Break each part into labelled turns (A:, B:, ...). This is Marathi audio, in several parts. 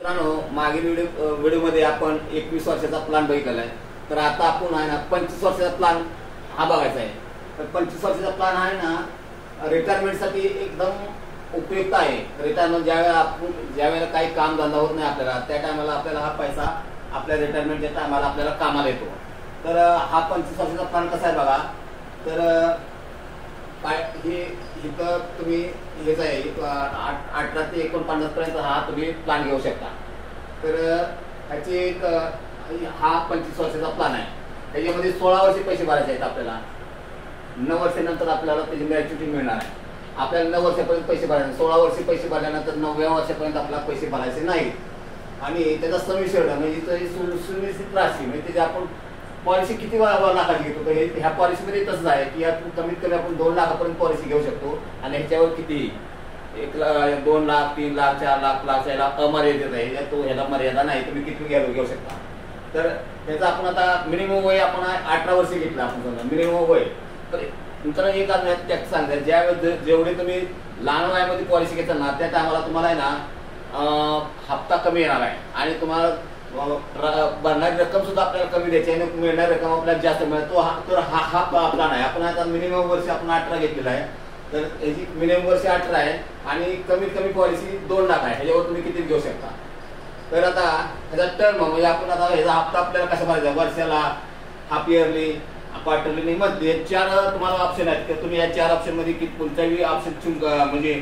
A: मित्रांनो, मागील व्हिडिओमध्ये आपण 21 वर्षाचा प्लॅन बघितलेला आहे. तर आता आपण आहे ना 25 वर्षाचा प्लॅन हा बघायचा आहे. तर 25 वर्षाचा प्लॅन आहे ना रिटायरमेंटसाठी एकदम उपयुक्त आहे. रिटायरमेंट ज्यावेळेला काही काम धंदा होत नाही आपल्याला, त्या टायमाला आपल्याला हा पैसा आपल्या रिटायरमेंटच्या टायमाला आपल्याला कामाला येतो. तर हा 25 वर्षाचा प्लॅन कसा आहे बघा. तर हे इथं तुम्ही हेच आहे 18 ते 49 पर्यंत हा तुम्ही प्लॅन घेऊ शकता. तर ह्याची हा 25 वर्षाचा प्लॅन आहे. त्याच्यामध्ये 16 वर्षे पैसे भरायचे आहेत आपल्याला. 9 वर्षानंतर आपल्याला त्याची मॅच्युरिटी मिळणार आहे. आपल्याला 9 वर्षापर्यंत पैसे भरायचे. 16 वर्षे पैसे भरल्यानंतर 9व्या वर्षापर्यंत आपल्याला पैसे भरायचे नाहीत. आणि त्याचा समिश्रण म्हणजे सुनिश्चित राशी म्हणजे त्याची आपण पॉलिसी किती लाखाची घेतो. तर ह्या पॉलिसीमध्ये तसंच आहे की यात कमीत कमी आपण 2 लाखापर्यंत पॉलिसी घेऊ शकतो. आणि ह्याच्यावर किती 1 लाख 2 लाख 3 लाख 4 लाख याला अमर्यादित आहे. तो ह्याला मर्यादा नाही, तुम्ही किती घेऊ शकता. तर त्याचं आपण आता मिनिमम वय आपण 18 वर्ष घेतलं आपण समजा मिनिमम वय. तर तुमचं एक टॅक्स सांगतात ज्यावेळेस जेवढे तुम्ही लहान वयामध्ये पॉलिसी घेताल ना त्या टायमाला तुम्हाला आहे ना हप्ता कमी येणार आहे. आणि तुम्हाला भरणारी रक्कम सुद्धा आपल्याला कमी द्यायची आणि मिळणारी रक्कम आपल्याला जास्त मिळतो. तर हा प्लॅन आहे. आपण आता मिनिमम वर्ष आपण 18 घेतलेला आहे. तर याची मिनिमम वर्ष 18 आहे आणि कमीत कमी पॉलिसी 2 लाख आहे. ह्याच्यावर तुम्ही किती घेऊ शकता. तर आता ह्याचा टर्म म्हणजे आपण आता ह्याचा हप्ता आपल्याला कसा भरायचा वर्षाला, हाफ इयरली, क्वार्टरली मध्ये 4 तुम्हाला ऑप्शन आहेत. तर तुम्ही या 4 ऑप्शन मध्ये कोणताही ऑप्शन म्हणजे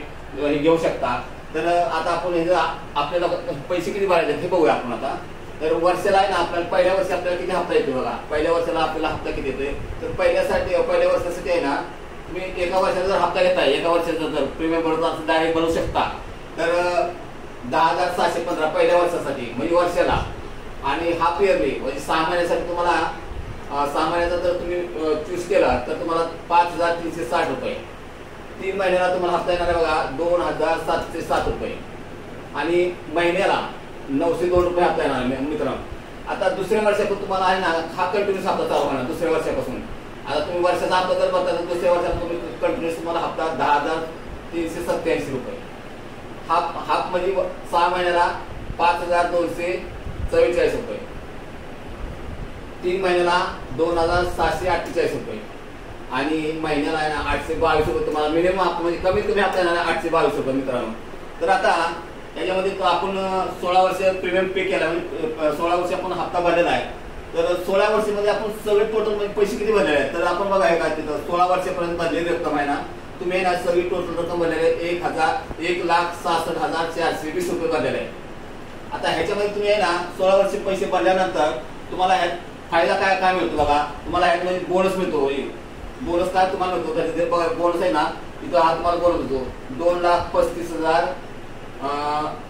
A: घेऊ शकता. तर आता आपण आपल्याला पैसे किती भरायचे हे बघूया आपण आता. तर वर्षाला आहे ना आपल्याला पहिल्या वर्षी आपल्याला किती हप्ता येतो बघा. पहिल्या वर्षाला आपल्याला हप्ता किती येतोय. तर पहिल्या वर्षासाठी आहे ना तुम्ही एका वर्षाचा जर हप्ता घेताय, एका वर्षाचा जर प्रीमियम भरतो असं डायरेक्ट भरू शकता. तर 10,715 पहिल्या वर्षासाठी म्हणजे वर्षाला. आणि हाफ इयरली म्हणजे 6 महिन्यासाठी तुम्हाला 6 महिन्याचा जर तुम्ही चूज केला तर तुम्हाला 5,360 रुपये. 3 महिन्याला तुम्हाला हप्ता येणार आहे बघा 2,707 रुपये. आणि महिन्याला 902 रुपये हप्ता येणार आहे मित्रांनो. आता दुसऱ्या वर्षापासून तुम्हाला आहे ना हा कंटिन्यूस हप्ता चालू होणार दुसऱ्या वर्षापासून. आता तुम्ही वर्षाचा हप्ता जर भरता तर दुसऱ्या वर्षात तुम्ही कंटिन्यूस तुम्हाला हप्ता 10,387 रुपये. हाफ म्हणजे 6 महिन्याला 5,244 रुपये. 3 महिन्याला 2,748 रुपये. आणि महिन्याला आहे ना 822 रुपये तुम्हाला मिनिमम हप्ता म्हणजे कमीत कमी हप्ता येणार 822 रुपये मित्रांनो. तर आता याच्यामध्ये आपण 16 वर्ष प्रीमियम पे केला म्हणजे 16 वर्ष आपण हप्ता भरलेला आहे. तर 16 वर्षामध्ये आपण सगळे टोटल म्हणजे पैसे किती भरलेले आहेत. तर आपण बघा का तिथं 16 वर्षापर्यंत भरलेली रक्कम आहे ना तुम्ही ना सगळी टोटल रक्कम भरलेली आहे 1,66,420 रुपये भरलेले आहे. आता ह्याच्यामध्ये तुम्ही आहे ना 16 वर्ष पैसे भरल्यानंतर तुम्हाला ह्यात फायदा काय मिळतो बघा. तुम्हाला ह्यामध्ये बोनस मिळतो. बोनस काय तुम्हाला मिळतो बघा. बोनस आहे ना तिथं हा तुम्हाला बोनस मिळतो 2,35,000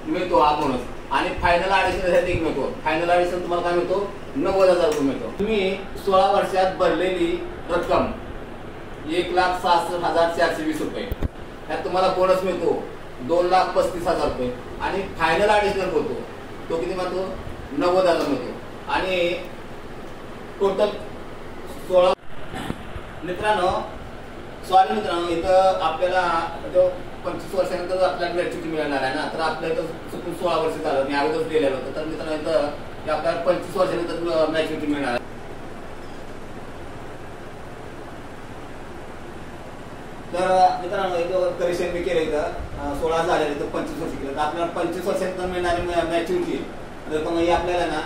A: मिळतो हा बोनस. आणि फायनल ॲडिशनसाठी एक मिळतो. फायनल ॲडिशन तुम्हाला काय मिळतो 90,000 रुपये मिळतो. तुम्ही 16 वर्षात भरलेली रक्कम 1,66,420 रुपये. ह्यात तुम्हाला बोनस मिळतो 2,35,000 रुपये. आणि फायनल ॲडिशनल होतो तो किती मिळतो 90,000 मिळतो. आणि टोटल 16 मित्रांनो इथं आपल्याला जो 25 वर्षानंतर आपल्याला ग्रॅच्युटी मिळणार आहे ना. तर आपल्या इथं चुकून 16 वर्ष झालं मी अगोदरच दिलेलं होतं. तर मित्रांनो इथं आपल्याला 25 वर्षानंतर मॅच्युरिटी मिळणार आहे. तर मित्रांनो इथं करेक्शन मी केलं इथं 16 झाले इथं 25 वर्ष केलं. तर आपल्याला 25 वर्षानंतर मिळणारी मॅच्युरिटी रक्कम ही आपल्याला ना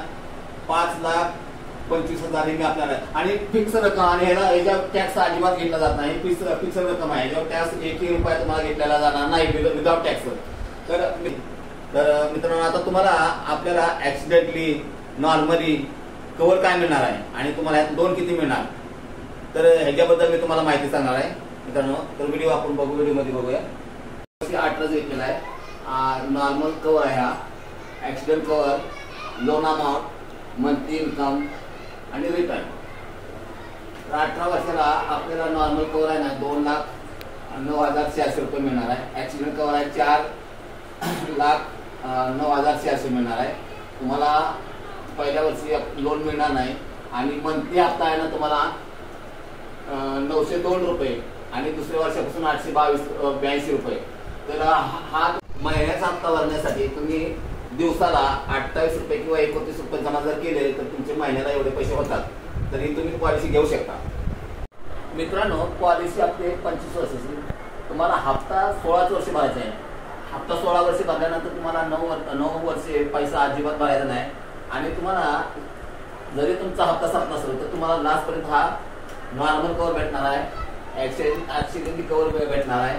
A: 5,25,000 ही आपल्याला. आणि फिक्स रक्कम आणि ह्याचा टॅक्स अजिबात घेतला जात नाही. फिक्स रक्कम आहे. ह्याच्यावर टॅक्स 1 रुपया तुम्हाला घेतलेला जाणार नाही विदाउट टॅक्स. तर मित्रांनो आता तुम्हाला आपल्याला ऍक्सिडेंटली नॉर्मली कव्हर काय मिळणार आहे आणि तुम्हाला ह्यात 2 किती मिळणार. तर ह्याच्याबद्दल मी तुम्हाला माहिती सांगणार आहे मित्रांनो. तर व्हिडिओ आपण व्हिडिओमध्ये बघूया. 18 घेतलेला आहे. नॉर्मल कव्हर आहे हा. Accident cover, loan amount, monthly income आणि रिटर्न. तर 18 वर्षाला आपल्याला नॉर्मल कव्हर आहे ना 2,09,400 रुपये मिळणार आहे. ऍक्सिडेंट कव्हर आहे 4,09,400 मिळणार आहे. तुम्हाला पहिल्या वर्षी लोन मिळणार नाही. आणि मंथली हप्ता आहे ना तुम्हाला 902 रुपये. आणि दुसऱ्या वर्षापासून 882 रुपये. तर हा महिन्याचा हप्ता भरण्यासाठी तुम्ही दिवसाला 28 रुपये किंवा 29 रुपये जमा जर केले तर तुमचे महिन्याला एवढे पैसे होतात, तरी तुम्ही पॉलिसी घेऊ शकता. मित्रांनो, पॉलिसी आपली 25 वर्षाची, तुम्हाला हप्ता 16 वर्ष भरायचा आहे. हप्ता 16 वर्ष भरल्यानंतर तुम्हाला 9 वर्षे पैसा अजिबात भरायचा नाही. आणि तुम्हाला जरी तुमचा हप्ता संपला असेल तर तुम्हाला लास्ट पर्यंत हा नॉर्मल कव्हर भेटणार आहे, ऍक्सिडेंटली कव्हर भेटणार आहे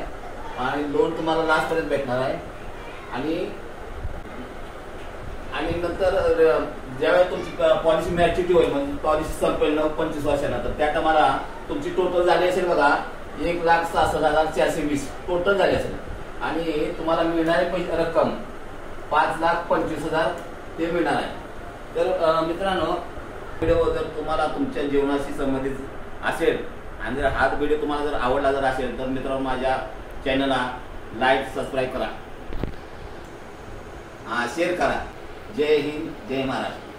A: आणि लोन तुम्हाला लास्ट पर्यंत भेटणार आहे. आणि नंतर ज्यावेळेस तुमची पॉलिसी मॅच्युरिटी होईल, म्हणजे पॉलिसी संपेल 25 वर्षानंतर, त्या टायमाला तुमची टोटल झाली असेल बघा 1,66,420 टोटल झाली असेल. आणि तुम्हाला मिळणारी रक्कम 5,25,000 ते मिळणार आहे. तर मित्रांनो, व्हिडिओ जर तुम्हाला तुमच्या जीवनाशी संबंधित असेल आणि जर हा व्हिडिओ तुम्हाला जर आवडला जर असेल तर मित्रांनो माझ्या चॅनलला लाईक सबस्क्राईब करा, शेअर करा. जय हिंद, जय महाराष्ट्र.